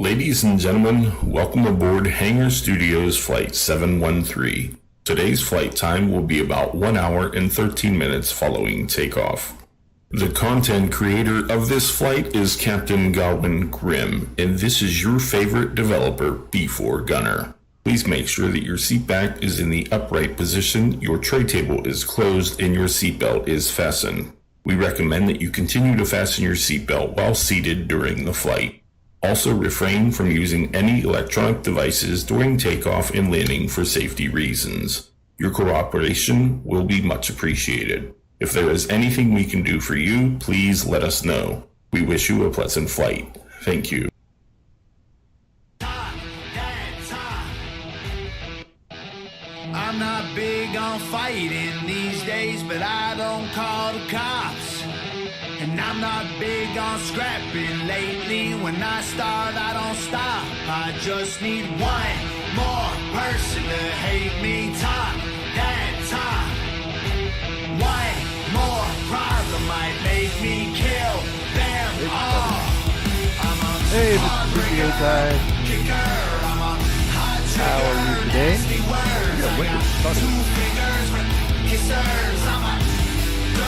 Ladies and gentlemen, welcome aboard Hangar Studios Flight 713. Today's flight time will be about 1 hour and 13 minutes following takeoff. The content creator of this flight is Captain Godwin Grimm, and this is your favorite developer, B4 Gunner. Please make sure that your seat back is in the upright position, your tray table is closed, and your seatbelt is fastened. We recommend that you continue to fasten your seatbelt while seated during the flight. Also refrain from using any electronic devices during takeoff and landing for safety reasons. Your cooperation will be much appreciated. If there is anything we can do for you, please let us know. We wish you a pleasant flight. Thank you. I'm not big on fighting these days, but I don't call the cops. And I'm not big on scrapping lately. When I start, I don't stop. I just need one more person to hate me. Talk that talk. One more problem might make me kill them all. I'm a Hey, Mr. Guy. How are you today? Two fingers, kissers.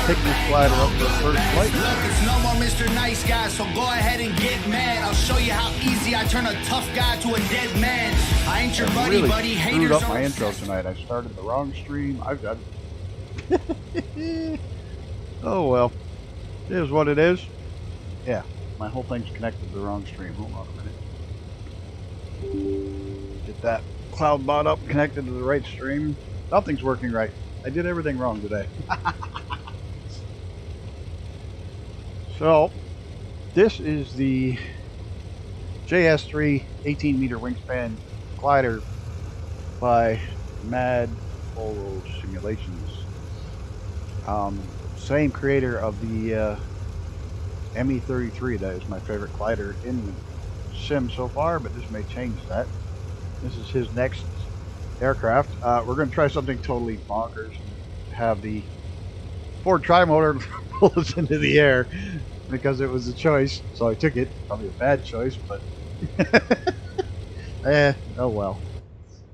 Take this glider up for the first flight. Look, it's no more Mr. Nice Guy, so go ahead and get mad. I'll show you how easy I turn a tough guy to a dead man. I ain't your buddy, really buddy. Screwed Haters up my intro tonight. I started the wrong stream. I've got. Oh well, it is what it is. Yeah, my whole thing's connected to the wrong stream. Hold on a minute. Get that cloud bot up, connected to the right stream. Nothing's working right. I did everything wrong today. So, this is the JS-3 18-meter wingspan glider by MADoloSimulations. Same creator of the ME33. That is my favorite glider in the sim so far, but this may change that. This is his next aircraft. We're going to try something totally bonkers. Have the Ford tri-motor pull us into the air because it was a choice, so I took it. Probably a bad choice, but oh well.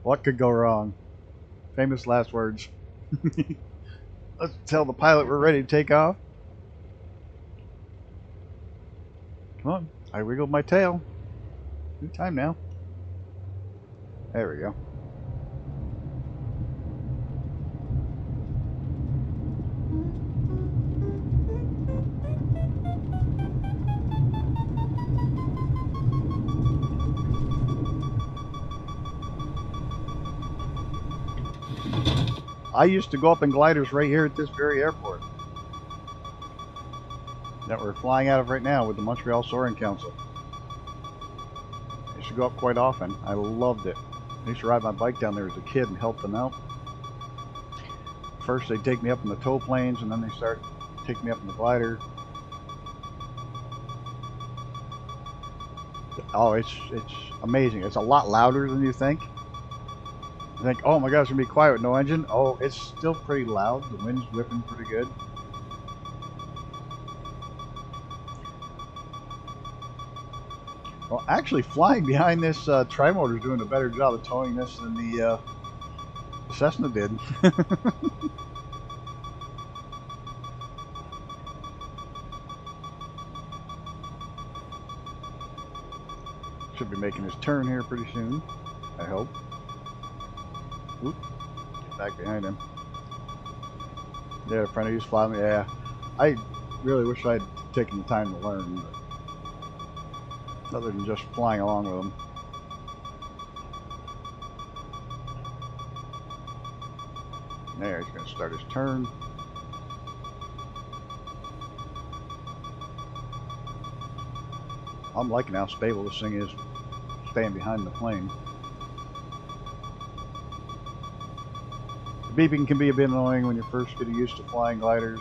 What could go wrong? Famous last words. Let's tell the pilot we're ready to take off. Come on, I wiggled my tail. Good time now. There we go. I used to go up in gliders right here at this very airport that we're flying out of right now with the Montreal Soaring Council. I used to go up quite often. I loved it. I used to ride my bike down there as a kid and help them out. First they'd take me up in the tow planes, and then they started taking me up in the glider. Oh, it's amazing. It's a lot louder than you think. You think, oh my God, it's gonna be quiet with no engine. Oh, it's still pretty loud. The wind's whipping pretty good. Well, actually, flying behind this tri-motor is doing a better job of towing this than the Cessna did. Should be making his turn here pretty soon, I hope. Oop, get back behind him. Yeah, friend of yours flying me. Yeah, I really wish I'd taken the time to learn, but other than just flying along with him. There, he's going to start his turn. I'm liking how stable this thing is, staying behind the plane. The beeping can be a bit annoying when you're first getting used to flying gliders,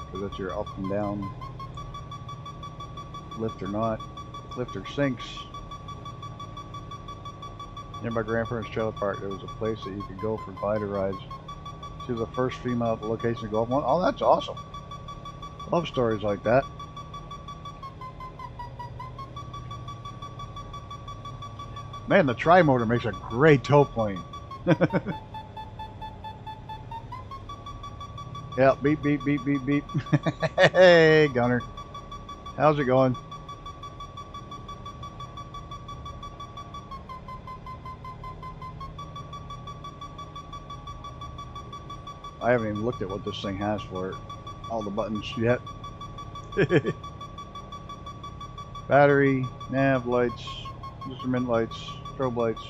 because that's your up and down, lift or not, lift or sinks. Near my grandparents' trailer park, there was a place that you could go for glider rides. She was the first female at the location to go off one. Oh, that's awesome. Love stories like that. Man, the tri-motor makes a great tow plane. Yeah, beep, beep, beep, beep, beep. Hey, Gunner. How's it going? I haven't even looked at what this thing has for it. All the buttons yet. Battery, nav lights, instrument lights, strobe lights.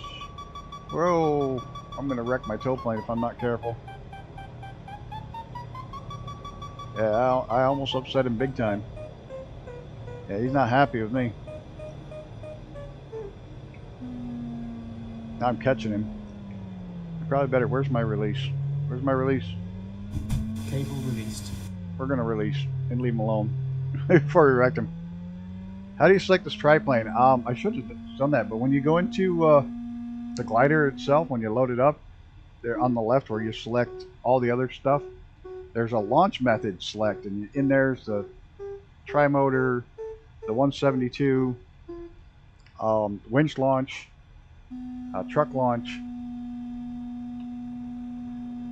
Whoa! I'm gonna wreck my tow plane if I'm not careful. Yeah, I almost upset him big time. Yeah, he's not happy with me. Now I'm catching him. Probably better. Where's my release? Where's my release? Cable released. We're gonna release and leave him alone before we wreck him. How do you select this triplane? I should have done that, but when you go into the glider itself, when you load it up, there on the left where you select all the other stuff, there's a launch method select, and in there's the tri-motor, the 172, winch launch, truck launch.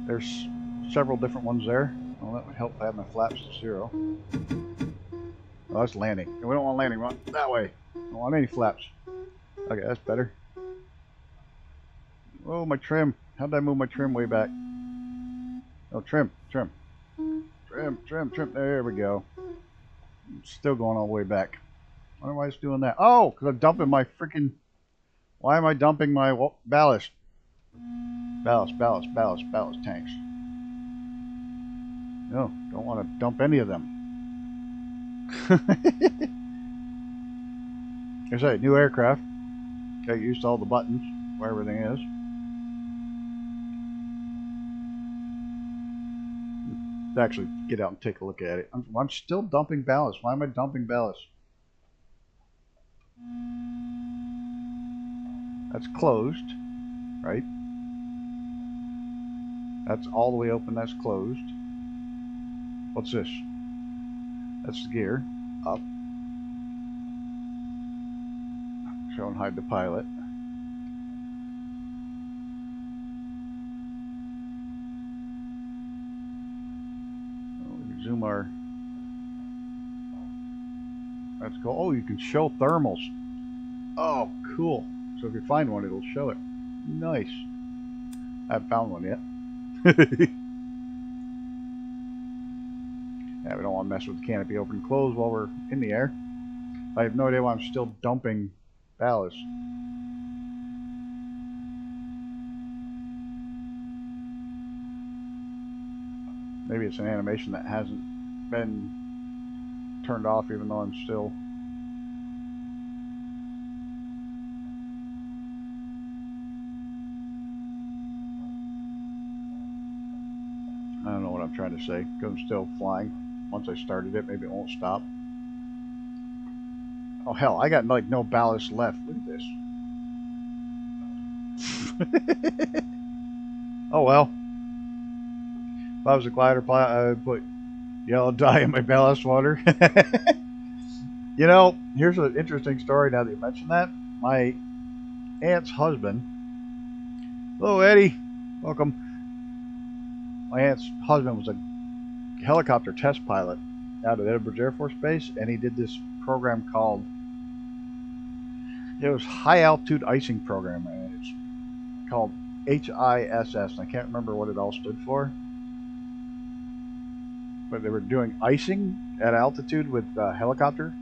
There's several different ones there. Well, that would help if I have my flaps to 0. Oh, that's landing. We don't want landing. We want that way. I don't want any flaps. Okay, that's better. Oh, my trim. How did I move my trim way back? Oh, trim. Trim. There we go. Still going all the way back. I wonder why it's doing that. Oh, because I'm dumping my freaking... Why am I dumping my ballast? Ballast tanks. No, don't want to dump any of them. There's a new aircraft. Got used to all the buttons, where everything is. Actually, get out and take a look at it. I'm still dumping ballast. Why am I dumping ballast? That's closed, right? That's all the way open. That's closed. What's this? That's the gear. Up. Show and hide the pilot. Zoom our... That's cool. Oh, you can show thermals. Oh, cool. So if you find one, it'll show it. Nice. I haven't found one yet. Yeah, we don't want to mess with the canopy open and close while we're in the air. I have no idea why I'm still dumping ballast. Maybe it's an animation that hasn't been turned off even though I'm still... I don't know what I'm trying to say, because I'm still flying. Once I started it, maybe it won't stop. Oh hell, I got like no ballast left. Look at this. Oh well. If I was a glider pilot, I would put yellow dye in my ballast water. You know, here's an interesting story now that you mentioned that. My aunt's husband... Hello, Eddie. Welcome. My aunt's husband was a helicopter test pilot out at Edwards Air Force Base, and he did this program called... It was High Altitude Icing Program, and it's called HISS, and I can't remember what it all stood for. But they were doing icing at altitude with helicopter,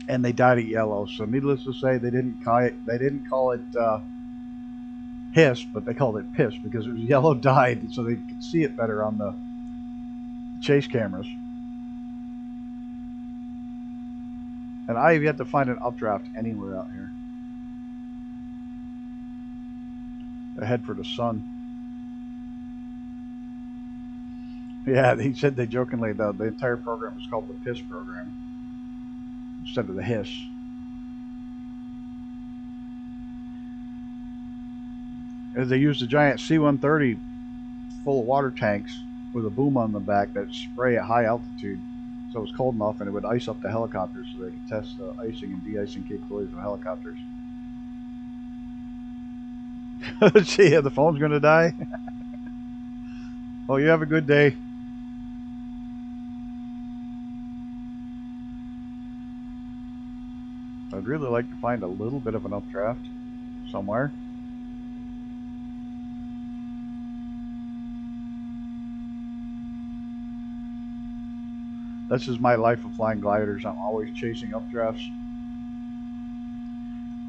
and they dyed it yellow. So needless to say, they didn't call it hiss, but they called it piss because it was yellow dyed, so they could see it better on the chase cameras. And I have yet to find an updraft anywhere out here. I head for the sun. Yeah, he said they jokingly, the entire program was called the piss program instead of the hiss. They used a giant C-130 full of water tanks with a boom on the back that spray at high altitude, so it was cold enough and it would ice up the helicopters so they could test the icing and de-icing capabilities of helicopters. See, the phone's going to die. Well, you have a good day. I'd really like to find a little bit of an updraft somewhere. This is my life of flying gliders. I'm always chasing updrafts.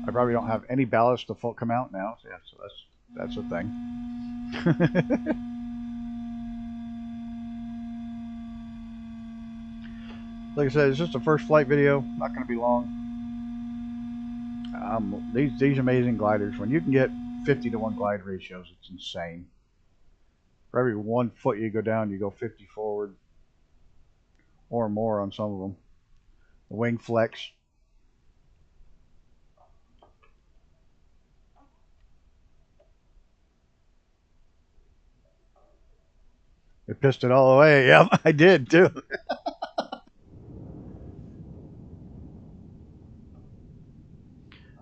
I probably don't have any ballast to come out now. So yeah, so that's a thing. Like I said, it's just a first flight video. Not going to be long. These amazing gliders, when you can get 50-to-1 glide ratios, it's insane. For every 1 foot you go down, you go 50 forward or more on some of them. The wing flex. It pissed it all away. Yep, I did too.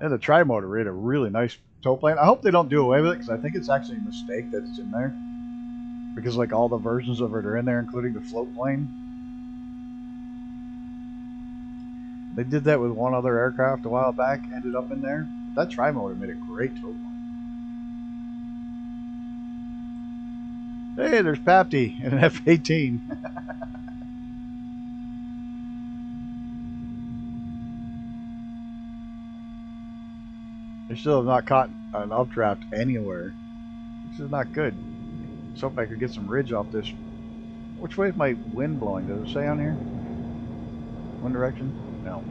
And the tri-motor rate a really nice tow plane. I hope they don't do away with it because I think it's actually a mistake that it's in there. Because like all the versions of it are in there, including the float plane. They did that with one other aircraft a while back, ended up in there. But that tri-motor made a great tow plane. Hey, there's Papty in an F-18. They still have not caught an updraft anywhere. This is not good. So if I could get some ridge off this. Which way is my wind blowing? Does it say on here? One direction? No.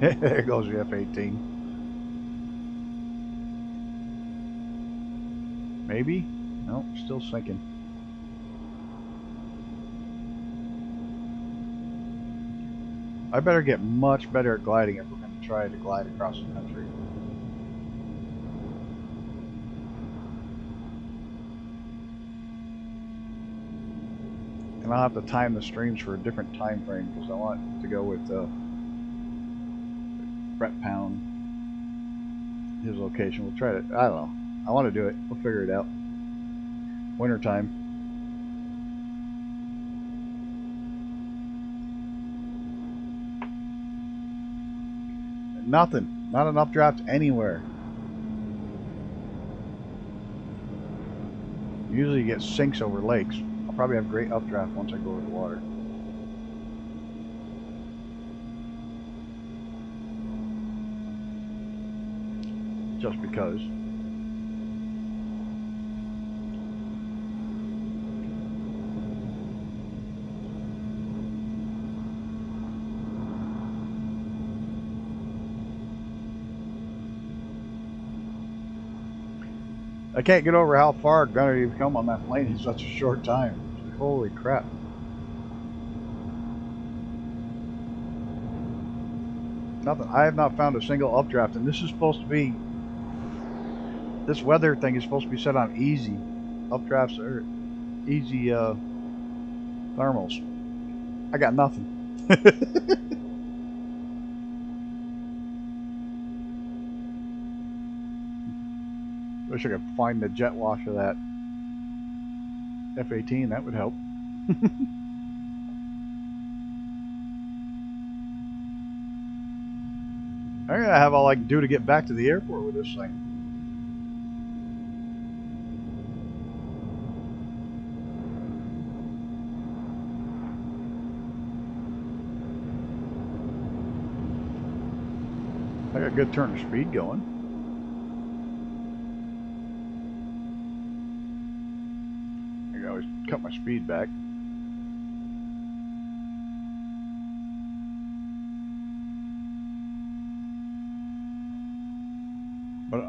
There goes the F-18. Maybe? No, still sinking. I better get much better at gliding if we're going to try to glide across the country. And I'll have to time the streams for a different time frame because I want to go with Brett Pound, his location. We'll try to, I don't know. I want to do it. We'll figure it out. Winter time. Nothing. Not an updraft anywhere. Usually you get sinks over lakes. I'll probably have great updraft once I go over the water. Just because. I can't get over how far Gunner you've come on that plane in such a short time. Holy crap. Nothing. I have not found a single updraft, and this is supposed to be, this weather thing is supposed to be set on easy. Updrafts are easy thermals. I got nothing. Wish I could find the jet wash of that F-18. That would help. I'm gonna have all I can do to get back to the airport with this thing. I got a good turn of speed going. I can always cut my speed back. But an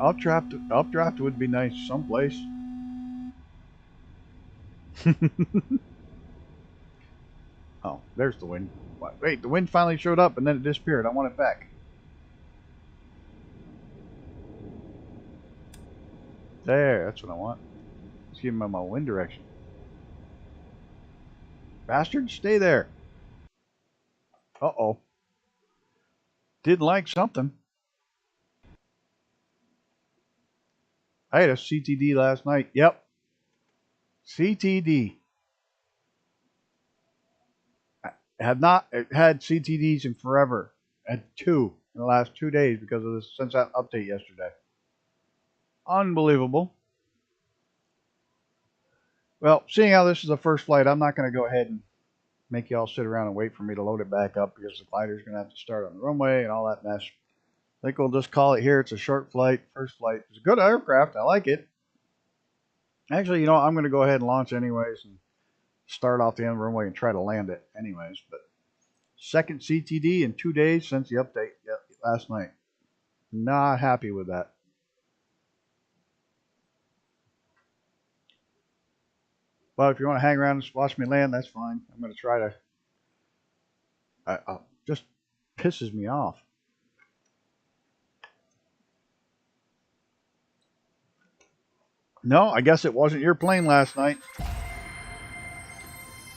updraft would be nice someplace. Oh, there's the wind. Wait, the wind finally showed up and then it disappeared. I want it back. There, that's what I want. Let's give him my wind direction. Bastard, stay there. Uh-oh. Didn't like something. I had a CTD last night. Yep. CTD. I have not had CTDs in forever. I had 2 in the last 2 days because of this since that update yesterday. Unbelievable. Well, seeing how this is the first flight, I'm not going to go ahead and make you all sit around and wait for me to load it back up because the glider's going to have to start on the runway and all that mess. I think we'll just call it here. It's a short flight, first flight. It's a good aircraft. I like it. Actually, I'm going to go ahead and launch anyways and start off the end of the runway and try to land it anyways. But second CTD in 2 days since the update last night. Not happy with that. But if you want to hang around and watch me land, that's fine. I'm going to try to... just pisses me off. No, I guess it wasn't your plane last night.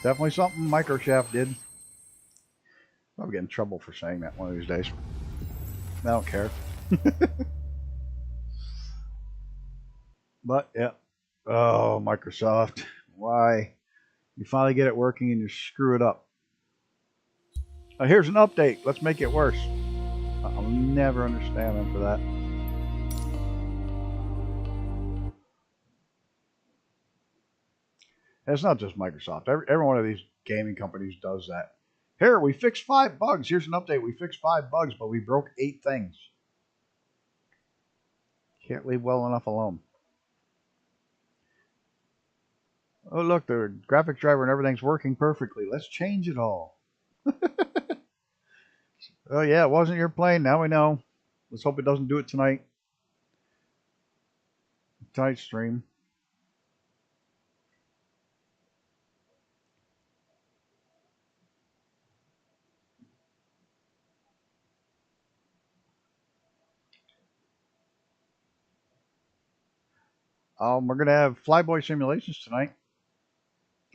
Definitely something Microchef did. I'll get in trouble for saying that one of these days. I don't care. But, yeah. Oh, Microsoft. Why? You finally get it working and you screw it up. Here's an update. Let's make it worse. I'll never understand them for that. And it's not just Microsoft. Every one of these gaming companies does that. Here, we fixed 5 bugs. Here's an update. We fixed 5 bugs, but we broke 8 things. Can't leave well enough alone. Oh, look, the graphics driver and everything's working perfectly. Let's change it all. Oh, yeah, it wasn't your plane. Now we know. Let's hope it doesn't do it tonight. Tonight's stream. We're going to have Flyboy Simulations tonight.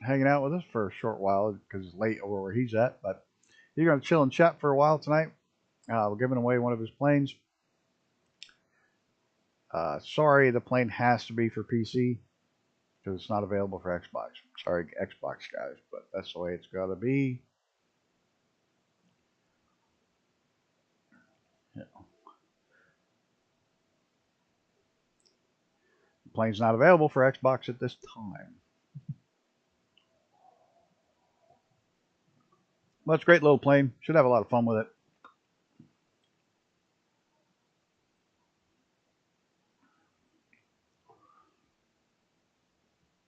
Hanging out with us for a short while because it's late over where he's at. But he's going to chill and chat for a while tonight. We're giving away one of his planes. Sorry, the plane has to be for PC because it's not available for Xbox. Sorry, Xbox guys, but that's the way it's got to be. Yeah. The plane's not available for Xbox at this time. Well, it's a great little plane. Should have a lot of fun with it.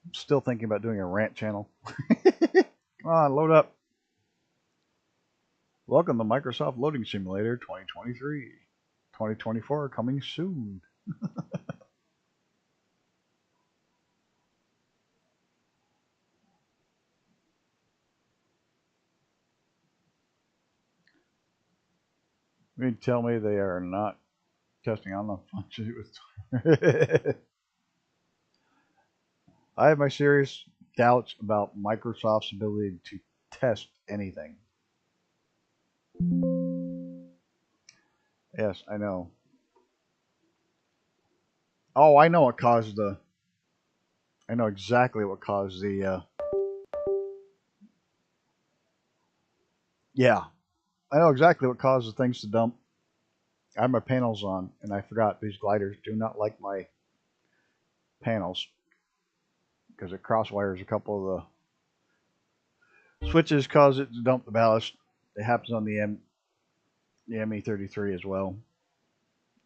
I'm still thinking about doing a rant channel. Come on, load up. Welcome to Microsoft Loading Simulator 2023. 2024 coming soon. You mean tell me they are not testing on the function? I have my serious doubts about Microsoft's ability to test anything. Yes, I know. Oh, I know what caused the... I know exactly what caused the... Yeah. I know exactly what caused the things to dump. I have my panels on, and I forgot these gliders do not like my panels because it crosswires a couple of the switches, cause it to dump the ballast. It happens on the ME33 as well,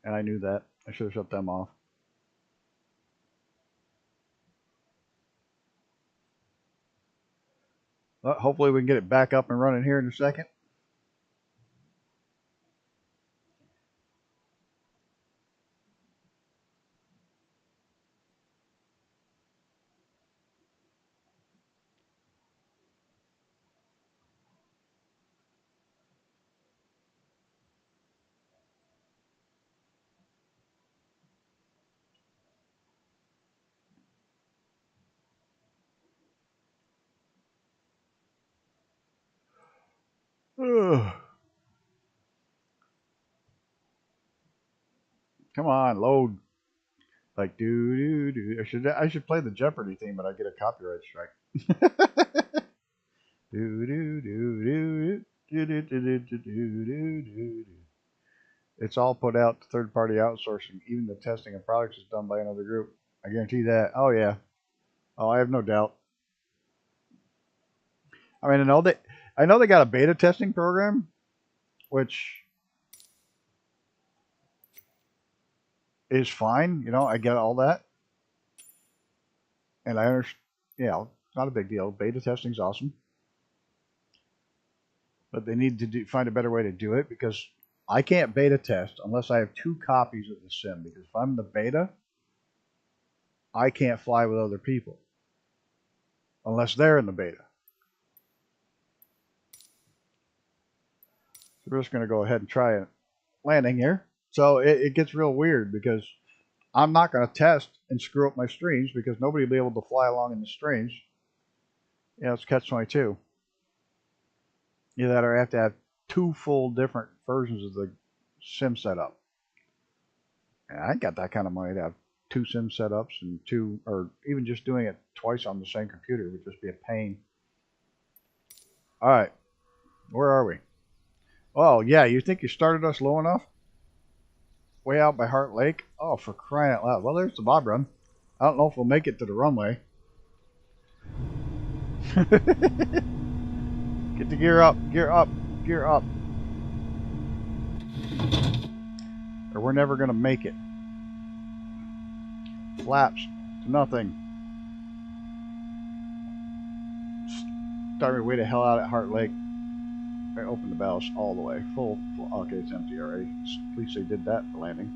and I knew that. I should have shut them off. But hopefully we can get it back up and running here in a second. Come on, load. Like do do do. I should play the Jeopardy theme, but I get a copyright strike. Do do do do do do do do do do do. It's all put out to third-party outsourcing. Even the testing of products is done by another group. I guarantee that. Oh yeah. Oh, I have no doubt. I mean, I know they got a beta testing program, which is fine. You know, I get all that, and I understand. Yeah, it's not a big deal. Beta testing's awesome. But they need to find a better way to do it, because I can't beta test unless I have 2 copies of the sim, because if I'm the beta, I can't fly with other people unless they're in the beta. So we're just going to go ahead and try a landing here. So it gets real weird, because I'm not going to test and screw up my streams, because nobody will be able to fly along in the streams. Yeah, it's catch-22. Either that or I have to have 2 full different versions of the sim setup. And I ain't got that kind of money to have 2 sim setups and 2, or even just doing it twice on the same computer would just be a pain. All right, where are we? Oh yeah, you think you started us low enough? Way out by Heart Lake? Oh, for crying out loud. Well, there's the bob run. I don't know if we'll make it to the runway. Get the gear up, gear up, gear up. Or we're never going to make it. Flaps to nothing. Start me way the hell out at Heart Lake. I open the ballast all the way. Full. Okay, it's empty already. Please say did that for landing.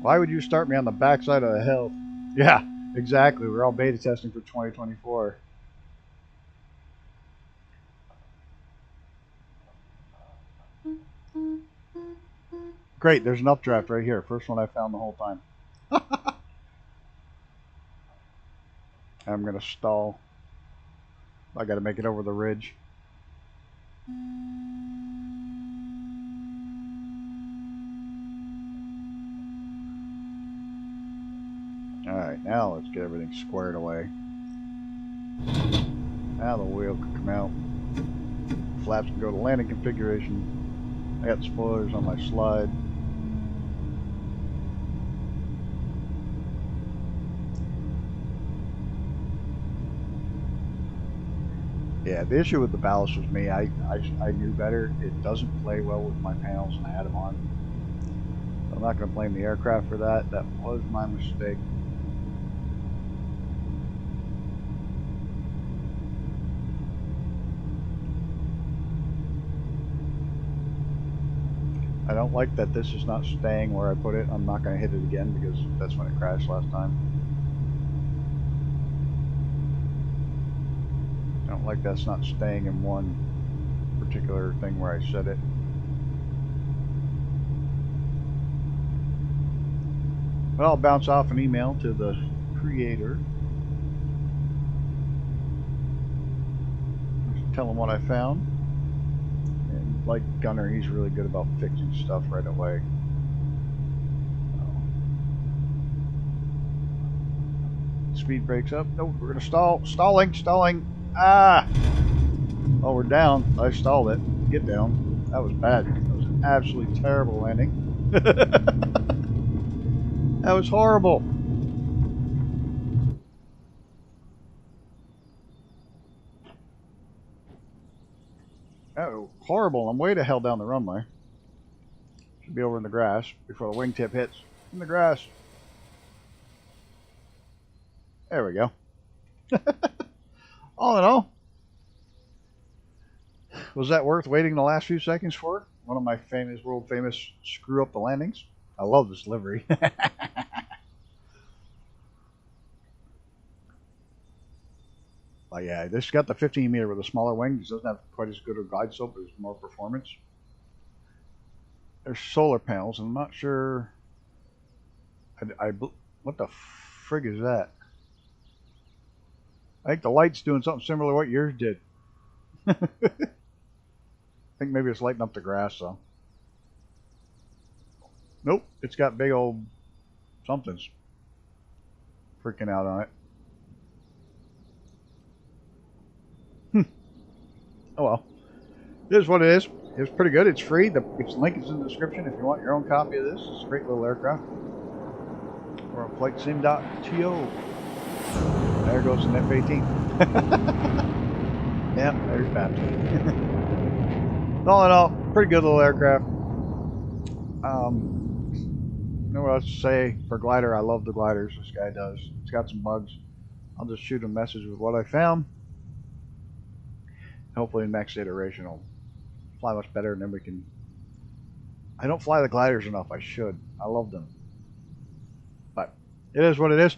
Why would you start me on the backside of the hill? Yeah, exactly. We're all beta testing for 2024. Great, there's an updraft right here. First one I found the whole time. I'm going to stall. I got to make it over the ridge. Alright, now let's get everything squared away. Now the wheel can come out. Flaps can go to landing configuration. I got spoilers on my slide. Yeah, the issue with the ballast was me. I knew better. It doesn't play well with my panels, and I had them on. I'm not going to blame the aircraft for that. That was my mistake. I don't like that this is not staying where I put it. I'm not going to hit it again, because that's when it crashed last time. I don't like that's not staying in one particular thing where I set it. But I'll bounce off an email to the creator. Just tell him what I found. And like Gunner, he's really good about fixing stuff right away. Speed brakes up. No, we're gonna stall. Stalling. Ah! Oh, we're down. I stalled it. Get down. That was bad. That was an absolutely terrible landing. That was horrible. Oh, horrible. I'm way the hell down the runway. Should be over in the grass before the wingtip hits. In the grass. There we go. All in all, was that worth waiting the last few seconds for? One of my famous, world famous screw up the landings. I love this livery. But yeah, this got the 15 meter with a smaller wing. This doesn't have quite as good a glide slope, but it's more performance. There's solar panels, and I'm not sure. What the frig is that? I think the light's doing something similar to what yours did. I think maybe it's lighting up the grass, though. Nope, it's got big old somethings freaking out on it. Oh well. It is what it is. It's pretty good. It's free. Its link is in the description if you want your own copy of this. It's a great little aircraft. Or on flightsim.to. There goes an F-18. Yeah, there's Babs. All in all, pretty good little aircraft. Know what else to say for glider? I love the gliders. This guy does. It's got some bugs. I'll just shoot a message with what I found. Hopefully, the next iteration will fly much better, and then we can. I don't fly the gliders enough. I should. I love them, but it is what it is.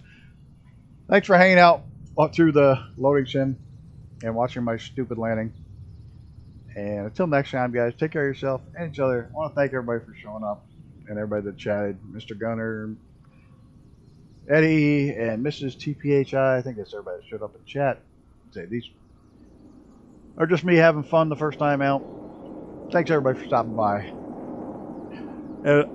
Thanks for hanging out through the loading sim and watching my stupid landing. And until next time, guys, take care of yourself and each other. I want to thank everybody for showing up and everybody that chatted. Mr. Gunner, Eddie, and Mrs. TPHI. I think that's everybody that showed up in chat. Say these are just me having fun the first time out. Thanks everybody for stopping by. And